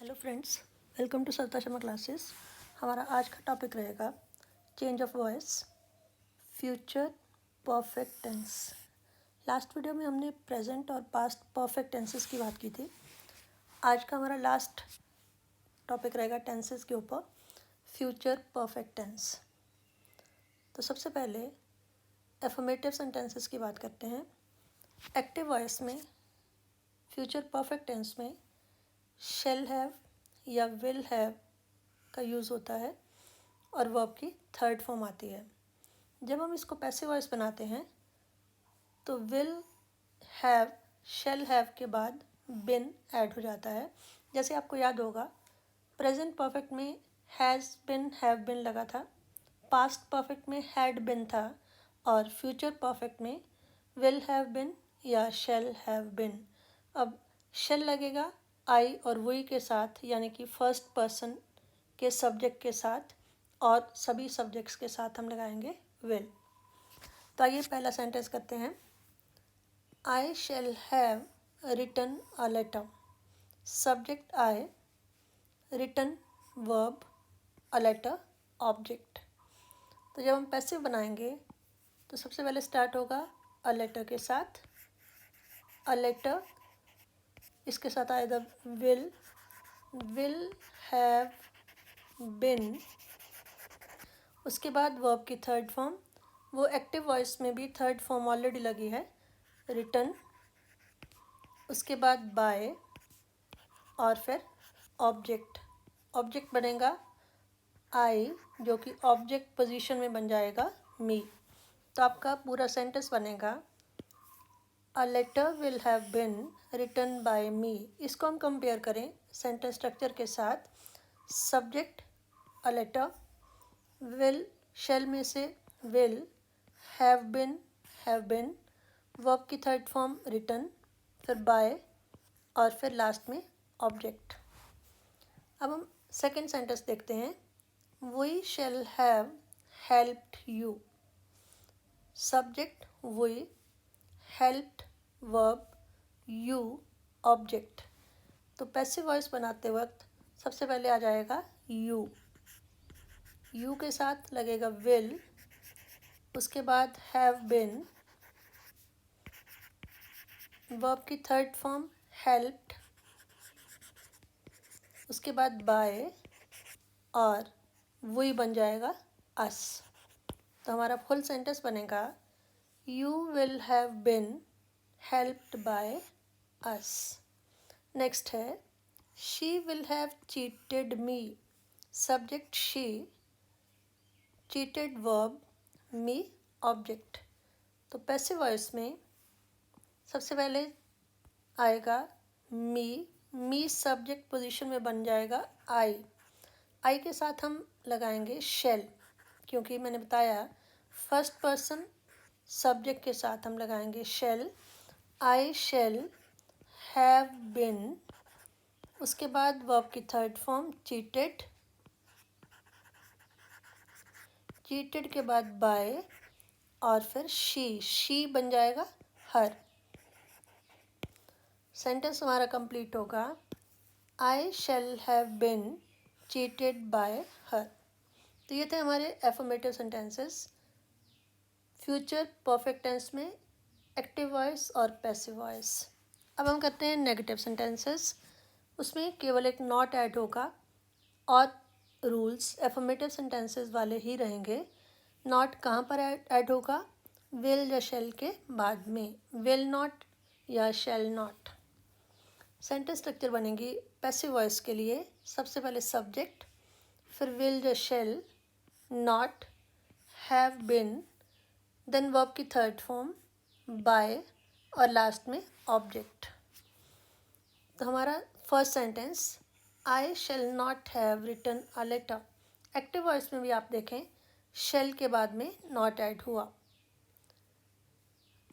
Hello friends, welcome to Sarita Sharma classes. हमारा आज का टॉपिक रहेगा change of voice, future perfect tense. Last video में हमने प्रेजेंट और पास्ट परफेक्ट टेंसेस की बात की थी। आज का हमारा लास्ट टॉपिक रहेगा टेंसेस के ऊपर, फ्यूचर परफेक्ट टेंस। तो सबसे पहले एफर्मेटिव सेंटेंसेस की बात करते हैं। एक्टिव वॉइस में फ्यूचर परफेक्ट टेंस में शैल हैव या विल हैव का यूज़ होता है और वर्ब की थर्ड फॉर्म आती है। जब हम इसको पैसिव वॉइस बनाते हैं तो विल हैव शैल हैव के बाद बिन ऐड हो जाता है। जैसे आपको याद होगा, प्रेजेंट परफेक्ट में हैज़ बिन हैव बिन लगा था, पास्ट परफेक्ट में हैड बिन था और फ्यूचर परफेक्ट में विल हैव बिन या शैल हैव बिन। अब शैल लगेगा आई और वी के साथ, यानी कि फर्स्ट पर्सन के सब्जेक्ट के साथ, और सभी सब्जेक्ट्स के साथ हम लगाएंगे विल। तो आइए पहला सेंटेंस करते हैं। I shall have written a letter. Subject I, written verb, a letter object. तो जब हम पैसिव बनाएंगे तो सबसे पहले स्टार्ट होगा अ लेटर के साथ। अ लेटर, इसके साथ आएगा विल हैव बिन। उसके बाद वर्ब की थर्ड फॉर्म, वो एक्टिव वॉइस में भी थर्ड फॉर्म ऑलरेडी लगी है, रिटन। उसके बाद बाय और फिर ऑब्जेक्ट। ऑब्जेक्ट बनेगा आई, जो कि ऑब्जेक्ट पोजीशन में बन जाएगा मी। तो आपका पूरा सेंटेंस बनेगा a letter will have been written by me. इसको हम कंपेयर करें सेंटेंस स्ट्रक्चर के साथ। Subject a letter, will shall में से विल, हैव बिन, वर्ब की थर्ड फॉर्म रिटन, फिर बाय और फिर लास्ट में ऑब्जेक्ट। अब हम सेकंड सेंटेंस देखते हैं। We shall have helped you. Subject we, helped verb, you object. तो पैसिव वॉइस बनाते वक्त सबसे पहले आ जाएगा यू। यू के साथ लगेगा विल, उसके बाद हैव बिन, वर्ब की थर्ड फॉर्म हेल्प्ड, उसके बाद बाय और वही बन जाएगा अस। तो हमारा फुल सेंटेंस बनेगा you will have been helped by us. Next है she will have cheated me. Subject she, cheated verb, me object. तो पैसिव वॉइस में सबसे पहले आएगा मी सब्जेक्ट पोजीशन में बन जाएगा आई के साथ हम लगाएंगे शैल, क्योंकि मैंने बताया फर्स्ट पर्सन सब्जेक्ट के साथ हम लगाएंगे शैल। आई शैल हैव बिन, उसके बाद वर्ब की थर्ड फॉर्म चीटेड के बाद बाय और फिर शी बन जाएगा हर। सेंटेंस हमारा कंप्लीट होगा I shall have been cheated by her. तो ये थे हमारे affirmative sentences future perfect tense में, एक्टिव वॉइस और पैसिव वॉइस। अब हम करते हैं नेगेटिव सेंटेंसेस। उसमें केवल एक नॉट ऐड होगा और रूल्स एफर्मेटिव सेंटेंसेस वाले ही रहेंगे। नॉट कहाँ पर ऐड होगा? विल या शैल के बाद में, विल नॉट या शैल नॉट। सेंटेंस स्ट्रक्चर बनेगी पैसिव वॉइस के लिए, सबसे पहले सब्जेक्ट, फिर विल या shall, not, have been, then verb की थर्ड फॉर्म बाय और लास्ट में ऑब्जेक्ट। तो हमारा first sentence I shall not have written a letter. Active voice में भी आप देखें शैल के बाद में नॉट ऐड हुआ।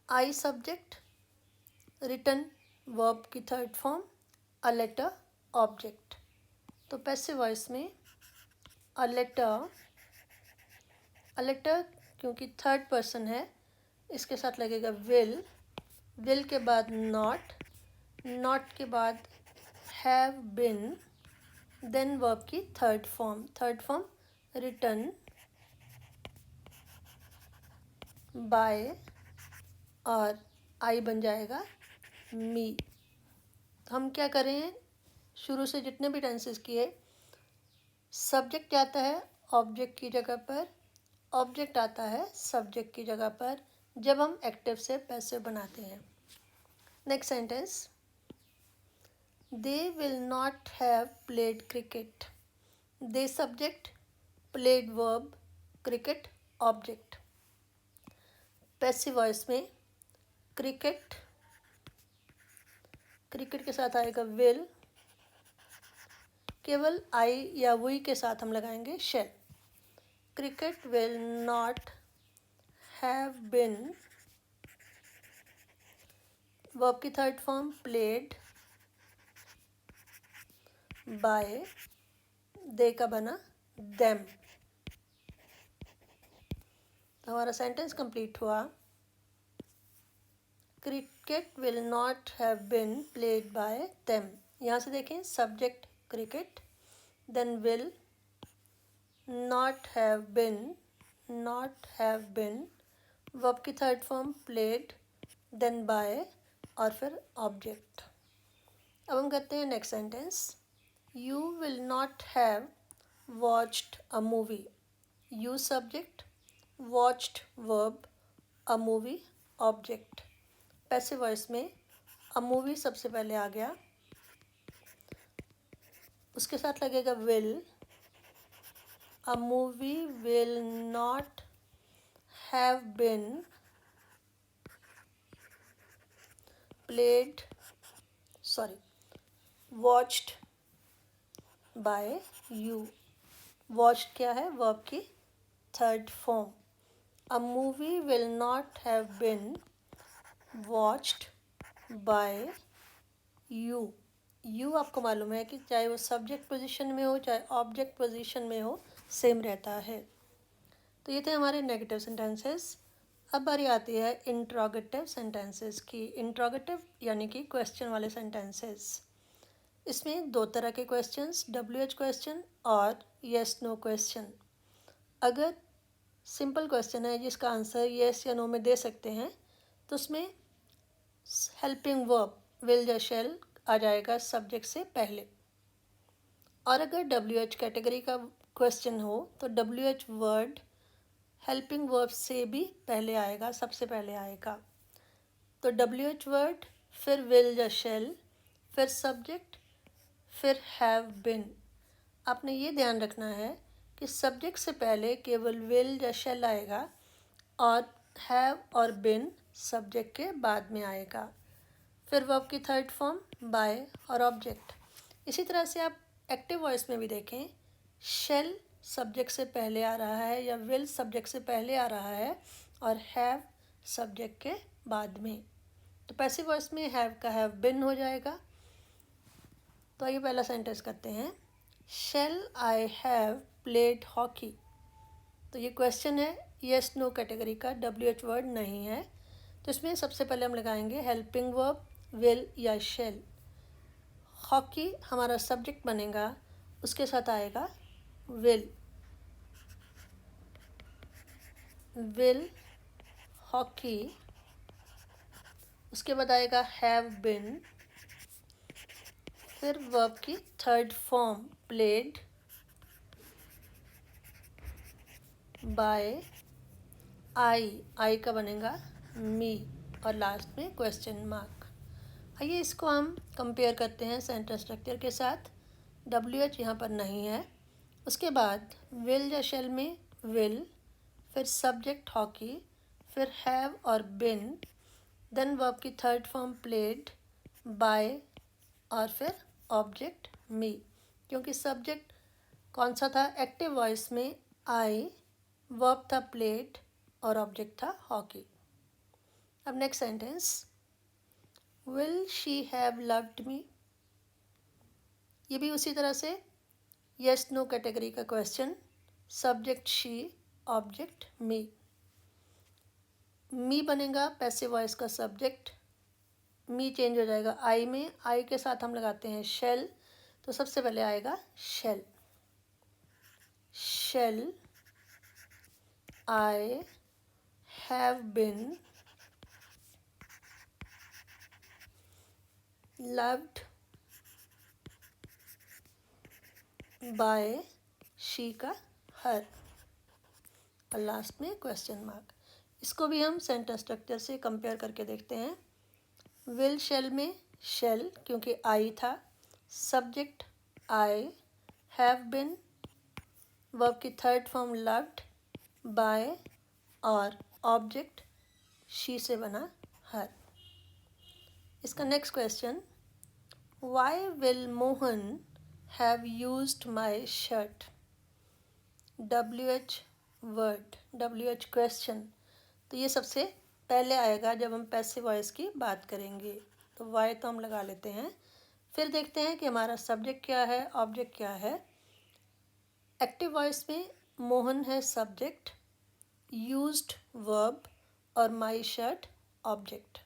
आई सब्जेक्ट, रिटन वर्ब की third form, a letter object. तो पैसिव वॉइस में अ लेटर क्योंकि थर्ड पर्सन है, इसके साथ लगेगा विल के बाद नॉट के बाद हैव बिन, देन वर्ब की थर्ड फॉर्म रिटन बाय और आई बन जाएगा मी। हम क्या कर रहे हैं, शुरू से जितने भी टेंसेस किए, सब्जेक्ट आता है ऑब्जेक्ट की जगह पर, ऑब्जेक्ट आता है सब्जेक्ट की जगह पर जब हम एक्टिव से पैसिव बनाते हैं। Next sentence, they will not have played cricket. They subject, played verb, cricket object. Passive voice में क्रिकेट के साथ आएगा विल, केवल आई या वी के साथ हम लगाएंगे shall. Cricket will not have been, verb की third form played by, they का बना देम। तो हमारा सेंटेंस कंप्लीट हुआ, cricket will not have been played by them. यहाँ से देखें, subject cricket, then will, not have been, verb की third form played, then by और फिर ऑब्जेक्ट। अब हम करते हैं next sentence, you will not have watched a movie. You subject, watched verb, a movie object. Passive voice में a movie सबसे पहले आ गया, उसके साथ लगेगा will. A movie will not have bin watched bye you. Watched क्या है, verb की third form. A movie will not have bin watched bye you. You आपको मालूम है कि चाहे वो सब्जेक्ट पोजीशन में हो चाहे ऑब्जेक्ट पोजीशन में हो, सेम रहता है। तो ये थे हमारे नेगेटिव सेंटेंसेस। अब बारी आती है इंट्रोगेटिव सेंटेंसेस की। इंट्रोगेटिव यानी कि क्वेश्चन वाले सेंटेंसेस। इसमें दो तरह के क्वेश्चंस, WH क्वेश्चन और येस नो क्वेश्चन। अगर सिंपल क्वेश्चन है जिसका आंसर येस या नो में दे सकते हैं, तो उसमें हेल्पिंग वर्ब विल या शैल आ जाएगा सब्जेक्ट से पहले। और अगर WH कैटेगरी का क्वेश्चन हो तो WH वर्ड हेल्पिंग वर्ब से भी पहले आएगा, सबसे पहले आएगा। तो WH वर्ड, फिर विल या शैल, फिर सब्जेक्ट, फिर हैव बिन। आपने ये ध्यान रखना है कि सब्जेक्ट से पहले केवल विल या शैल आएगा और हैव और बिन सब्जेक्ट के बाद में आएगा। फिर वर्ब की थर्ड फॉर्म बाय और ऑब्जेक्ट। इसी तरह से आप एक्टिव वॉइस में भी देखें, शेल सब्जेक्ट से पहले आ रहा है या विल सब्जेक्ट से पहले आ रहा है और हैव सब्जेक्ट के बाद में। तो पैसिव वॉइस में हैव का हैव बिन हो जाएगा। तो आइए पहला सेंटेंस करते हैं, shell I have played hockey. तो ये क्वेश्चन है, येस नो कैटेगरी का, WH वर्ड नहीं है। तो इसमें सबसे पहले हम लगाएंगे हेल्पिंग वर्ब विल या शेल। हॉकी हमारा सब्जेक्ट बनेगा, उसके साथ आएगा विल हॉकी, उसके बाद आएगा हैव बिन, फिर वर्ब की थर्ड फॉर्म प्लेड बाय आई का बनेगा मी और लास्ट में क्वेश्चन मार्क। आइए इसको हम कंपेयर करते हैं सेंटेंस स्ट्रक्चर के साथ। WH यहाँ पर नहीं है। उसके बाद विल या शेल में विल, फिर सब्जेक्ट हॉकी, फिर हैव और बिन, देन वर्ब की थर्ड फॉर्म प्लेड बाय और फिर ऑब्जेक्ट मी। क्योंकि सब्जेक्ट कौन सा था, एक्टिव वॉइस में आई, वर्ब था प्लेड और ऑब्जेक्ट था हॉकी। अब next sentence, will she have loved me. ये भी उसी तरह से येस नो कैटेगरी का क्वेश्चन, सब्जेक्ट शी, ऑब्जेक्ट मी बनेगा पैसिव वॉइस का सब्जेक्ट, मी चेंज हो जाएगा आई में। आई के साथ हम लगाते हैं शेल, तो सबसे पहले आएगा shall. Shall I have been loved by she का हर, और लास्ट में क्वेश्चन मार्क। इसको भी हम सेंटेंस स्ट्रक्चर से कंपेयर करके देखते हैं। विल शेल में शेल क्योंकि आई था, subject I, have been, verb की थर्ड फॉर्म लव्ड, बाय, और ऑब्जेक्ट शी से बना हर। इसका next question, why will Mohan have used my shirt. WH word, WH question, तो ये सबसे पहले आएगा जब हम पैसिव वॉइस की बात करेंगे। तो वाई तो हम लगा लेते हैं, फिर देखते हैं कि हमारा सब्जेक्ट क्या है, ऑब्जेक्ट क्या है। एक्टिव वॉइस में मोहन है सब्जेक्ट, यूज्ड वर्ब और my shirt object.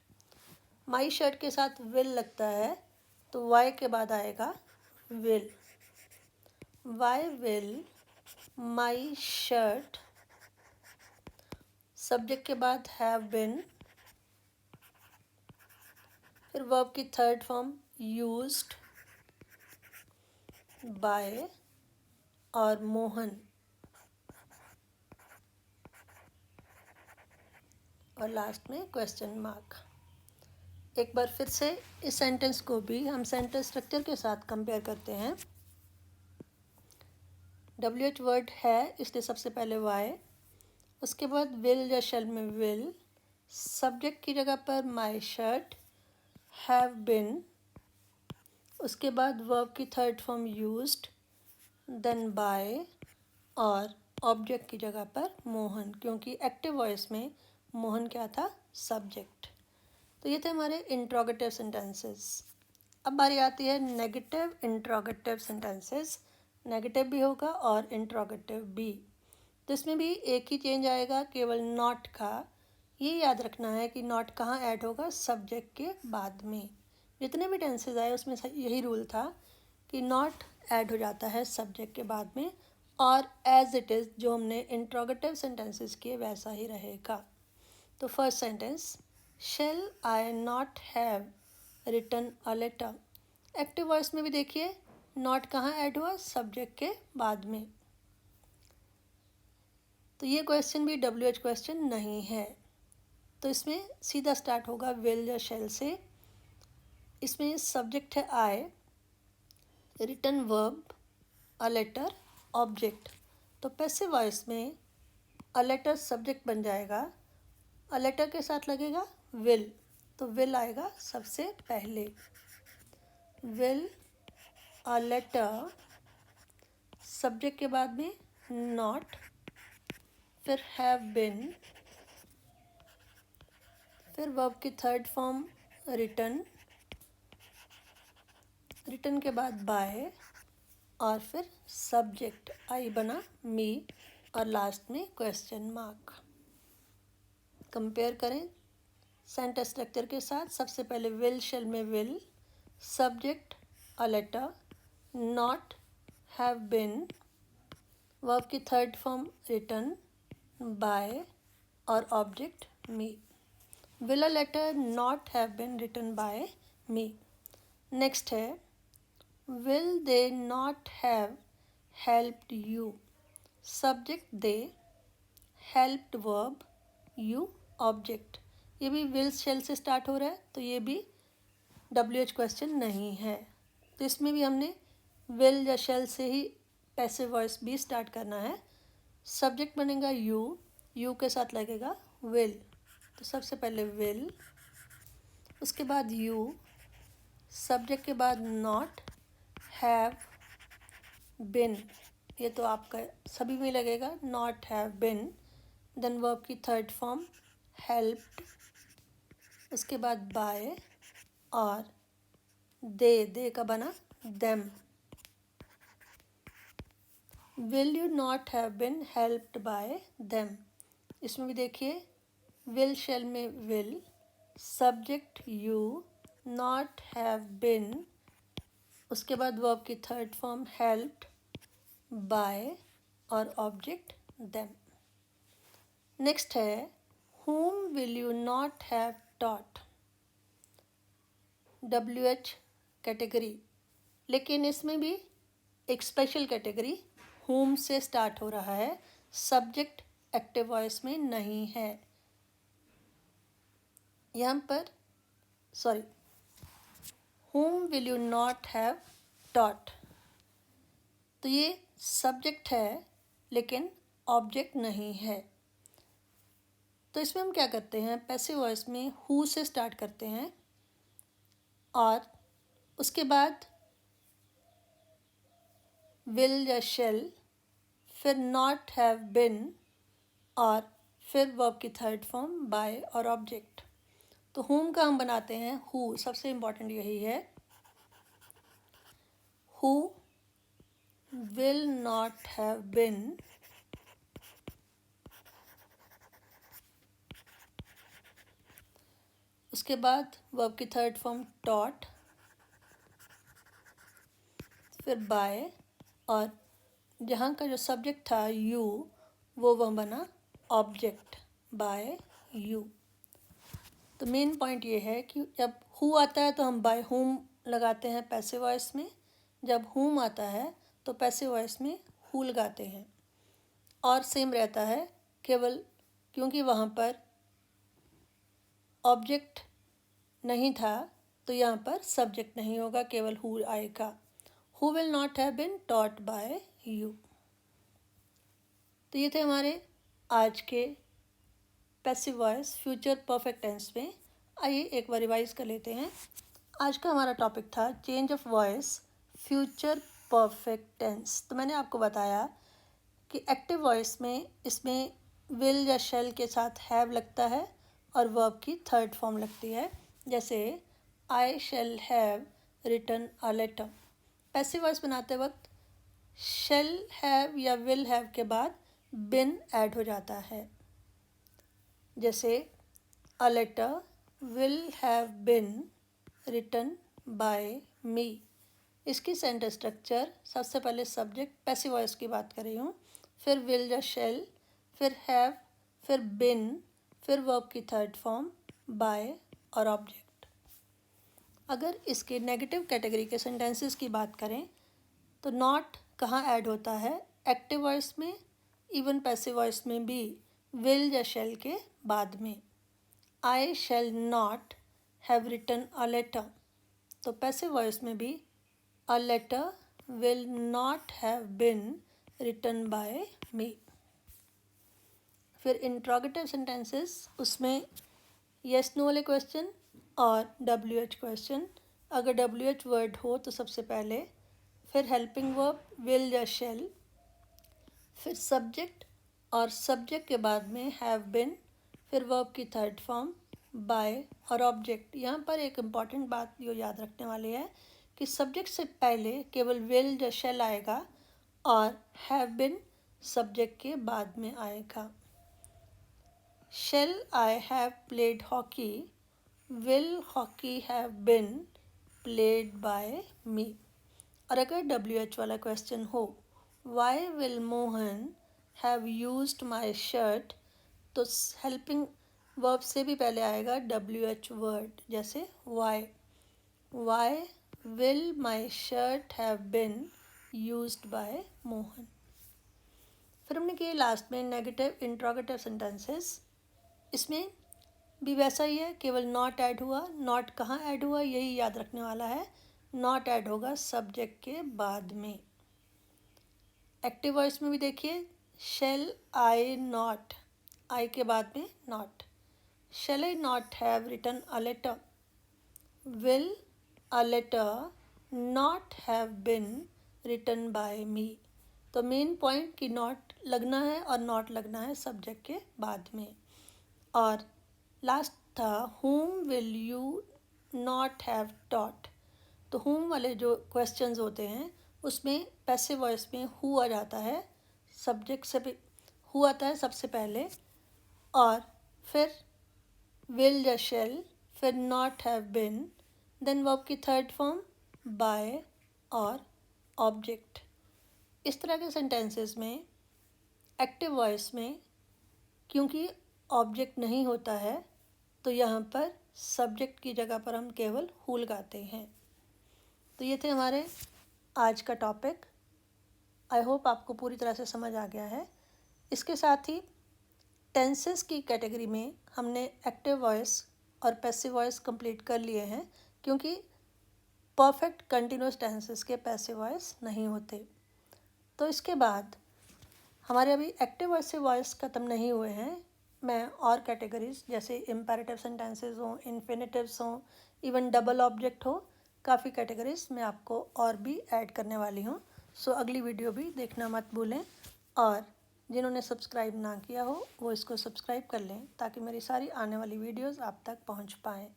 My shirt के साथ विल लगता है तो वाई के बाद आएगा will. Why will my shirt, subject के बाद हैव बिन, फिर वर्ब की थर्ड फॉर्म यूज्ड, बाय और मोहन, और लास्ट में क्वेश्चन मार्क। एक बार फिर से इस सेंटेंस को भी हम सेंटेंस स्ट्रक्चर के साथ कंपेयर करते हैं। WH वर्ड है इसलिए सबसे पहले वाई, उसके बाद विल या शेल में विल, सब्जेक्ट की जगह पर माई शर्ट, हैव बिन, उसके बाद वर्ब की third form used, then by, और ऑब्जेक्ट की जगह पर मोहन, क्योंकि एक्टिव वॉइस में मोहन क्या था, सब्जेक्ट। तो ये थे हमारे इंट्रोगेटिव सेंटेंसेस। अब बारी आती है नेगेटिव इंट्रोगेटिव सेंटेंसेस। नेगेटिव भी होगा और इंट्रोगेटिव भी। तो इसमें भी एक ही चेंज आएगा, केवल नॉट का। ये याद रखना है कि नॉट कहाँ ऐड होगा, सब्जेक्ट के बाद में। जितने भी टेंसेज आए उसमें यही रूल था कि नॉट ऐड हो जाता है सब्जेक्ट के बाद में, और एज इट इज़ जो हमने इंट्रोगेटिव सेंटेंसेस किए वैसा ही रहेगा। तो first sentence, shall I not have written a letter. Active voice में भी देखिए नॉट कहाँ ऐड हुआ, सब्जेक्ट के बाद में। तो ये क्वेश्चन भी WH क्वेश्चन नहीं है, तो इसमें सीधा स्टार्ट होगा विल या शेल से। इसमें सब्जेक्ट है I, written verb, a letter object. तो पैसिव वॉइस में अ लेटर सब्जेक्ट बन जाएगा, अ लेटर के साथ लगेगा विल, तो विल आएगा सबसे पहले। विल अ लेटर, सब्जेक्ट के बाद में नॉट, फिर हैव बिन, फिर वर्ब की थर्ड फॉर्म रिटन, रिटन के बाद बाय, और फिर सब्जेक्ट आई बना मी, और लास्ट में क्वेश्चन मार्क। कंपेयर करें सेंटेंस स्ट्रक्चर के साथ। सबसे पहले विल शेल में will, subject a letter, not, have been, verb की थर्ड फॉर्म रिटन, बाय, और object me. Will a letter not have been written by me. Next है will they not have helped you, subject they, helped verb, you object. ये भी will shell से start हो रहा है, तो ये भी WH क्वेश्चन नहीं है। तो इसमें भी हमने विल या शेल से ही पैसिव वॉइस भी स्टार्ट करना है। सब्जेक्ट बनेगा यू, यू के साथ लगेगा विल, तो सबसे पहले विल, उसके बाद यू, सब्जेक्ट के बाद नॉट, हैव बिन, ये तो आपका सभी में लगेगा, not have been, then verb की थर्ड फॉर्म हेल्प्ड, उसके बाद बाय, और दे का बना them. Will you not have been helped by them. इसमें भी देखिए विल शेल में will, subject you, not have been, उसके बाद वर्ब की थर्ड फॉर्म हेल्प्ड बाय और ऑब्जेक्ट देम। नेक्स्ट है whom will you not have taught, WH category, लेकिन इसमें भी एक स्पेशल कैटेगरी whom से स्टार्ट हो रहा है, सब्जेक्ट एक्टिव वॉइस में नहीं है। यहाँ पर sorry, whom will you not have taught, तो ये सब्जेक्ट है लेकिन ऑब्जेक्ट नहीं है। तो इसमें हम क्या करते हैं, पैसिव वॉइस में हु से स्टार्ट करते हैं और उसके बाद विल या शेल, फिर नॉट हैव बिन और फिर वर्ब की थर्ड फॉर्म बाय और ऑब्जेक्ट। तो हुम का हम बनाते हैं हु, सबसे इम्पॉर्टेंट यही है, who will not have been उसके बाद वर्ब की थर्ड फॉर्म टॉट, फिर बाय और जहाँ का जो सब्जेक्ट था यू, वो बना ऑब्जेक्ट बाय यू। तो मेन पॉइंट ये है कि जब हु आता है तो हम बाय हुम लगाते हैं पैसिव वॉइस में, जब हुम आता है तो पैसिव वॉइस में हु लगाते हैं। और सेम रहता है, केवल क्योंकि वहाँ पर ऑब्जेक्ट नहीं था तो यहाँ पर सब्जेक्ट नहीं होगा, केवल हु आएगा। Who will not have been taught by you. तो ये थे हमारे आज के passive voice future perfect tense में। आइए एक बार रिवाइज कर लेते हैं। आज का हमारा टॉपिक था change of voice future perfect tense. तो मैंने आपको बताया कि एक्टिव वॉइस में इसमें विल या शेल के साथ हैव लगता है और वर्ब की थर्ड फॉर्म लगती है, जैसे I shall have written a letter. Passive voice बनाते वक्त शेल हैव या विल हैव के बाद बिन ऐड हो जाता है, जैसे a letter will have been written by me. इसकी सेंटेंस स्ट्रक्चर, सबसे पहले सब्जेक्ट पैसिव वॉइस की बात कर रही हूँ, फिर विल या शेल, फिर हैव, फिर बिन, फिर वर्ब की थर्ड फॉर्म बाय और ऑब्जेक्ट। अगर इसके नेगेटिव कैटेगरी के सेंटेंसेस की बात करें तो नॉट कहाँ ऐड होता है, एक्टिव वॉइस में, इवन पैसिव वॉइस में भी विल या शेल के बाद में। I shall not have written a letter, तो पैसिव वॉइस में भी a letter will not have been written by me. फिर इंट्रोगेटिव सेंटेंसेस, उसमें यस नो वाले क्वेश्चन और WH क्वेश्चन। अगर WH वर्ड हो तो सबसे पहले, फिर हेल्पिंग वर्ब विल या शेल, फिर सब्जेक्ट और सब्जेक्ट के बाद में हैव बिन, फिर वर्ब की थर्ड फॉर्म बाय और ऑब्जेक्ट। यहाँ पर एक इम्पॉर्टेंट बात जो याद रखने वाली है कि सब्जेक्ट से पहले केवल विल या शेल आएगा और हैव बिन सब्जेक्ट के बाद में आएगा। Shall I have played hockey, will hockey have been played by me. और अगर WH वाला क्वेश्चन हो, why will Mohan have used my shirt, तो हेल्पिंग वर्ब से भी पहले आएगा WH वर्ड, जैसे why will my shirt have been used by Mohan. फिर हमने किए लास्ट में नेगेटिव इंट्रोगेटिव सेंटेंसेस। इसमें भी वैसा ही है, केवल नॉट ऐड हुआ। नॉट कहाँ ऐड हुआ यही याद रखने वाला है, नॉट ऐड होगा सब्जेक्ट के बाद में। एक्टिव वॉइस में भी देखिए, शेल आई नॉट, आई के बाद में not. Shall I not have written a letter, will a letter not have been written by me. तो मेन पॉइंट कि नॉट लगना है और नॉट लगना है सब्जेक्ट के बाद में। और लास्ट था whom will you not have taught। तो whom वाले जो क्वेश्चंस होते हैं उसमें पैसिव वॉइस में who आ जाता है, सब्जेक्ट से भी who आता है सबसे पहले, और फिर will या shall, फिर not have been, then verb की थर्ड फॉर्म by और ऑब्जेक्ट। इस तरह के सेंटेंसेस में एक्टिव वॉइस में क्योंकि ऑब्जेक्ट नहीं होता है तो यहाँ पर सब्जेक्ट की जगह पर हम केवल हु लगाते हैं। तो ये थे हमारे आज का टॉपिक। आई होप आपको पूरी तरह से समझ आ गया है। इसके साथ ही टेंसेस की कैटेगरी में हमने एक्टिव वॉइस और पैसिव वॉइस कंप्लीट कर लिए हैं, क्योंकि परफेक्ट कंटिन्यूस टेंसेस के पैसिव वॉइस नहीं होते। तो इसके बाद हमारे अभी एक्टिव वॉइस से वॉइस ख़त्म नहीं हुए हैं। मैं और कैटेगरीज जैसे इम्पेरेटिव सेंटेंसेस हों, इन्फिनेटिव्स हों, इवन डबल ऑब्जेक्ट हो, काफ़ी कैटेगरीज मैं आपको और भी ऐड करने वाली हूँ। सो अगली वीडियो भी देखना मत भूलें, और जिन्होंने सब्सक्राइब ना किया हो वो इसको सब्सक्राइब कर लें ताकि मेरी सारी आने वाली वीडियोस आप तक पहुंच पाएँ।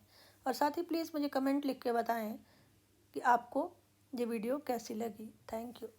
और साथ ही प्लीज़ मुझे कमेंट लिख के बताएं कि आपको ये वीडियो कैसी लगी। Thank you.